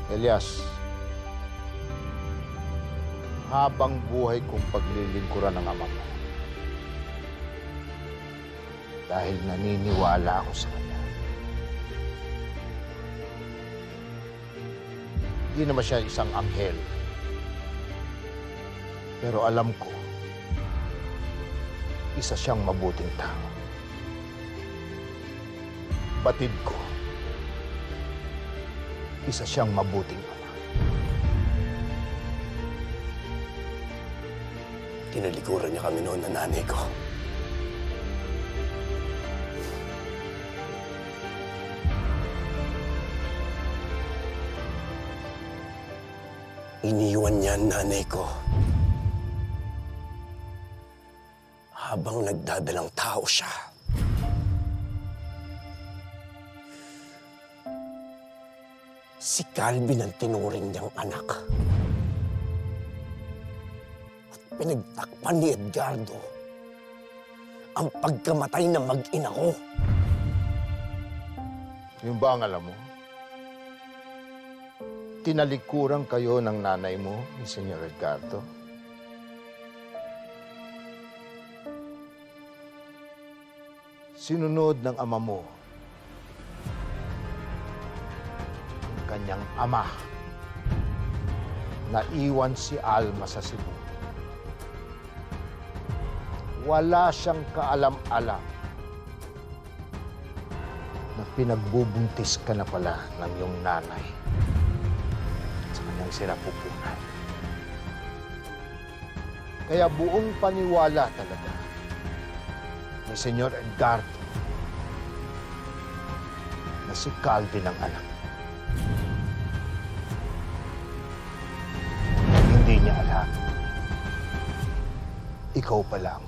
Elias, habang buhay kong paglilingkuran ng ama mo. Dahil naniniwala ako sa kanya. Hindi naman siya isang anghel. Pero alam ko, isa siyang mabuting tao. Batid ko, isa siyang mabuting ama. Tinalikuran niya kami noon ng nanay ko. Iniwan niya ang nanay ko habang nagdadalang tao siya. Si Calvin ang tinuring niyang anak. At pinagtakpan ni Edgardo ang pagkamatay ng mag-ina ko. Yung ba ang alam mo? Tinalikuran kayo ng nanay mo, ni Senyor Edgardo. Sinunod ng ama mo ang kanyang ama na iwan si Alma sa Cebu. Wala siyang kaalam-alam na pinagbubuntis ka na pala ng iyong nanay sa kanyang sinapupunan. Kaya buong paniwala talaga ni Senyor Edgardo na si Calvin ang anak. Hindi niya alam. Ikaw pala ang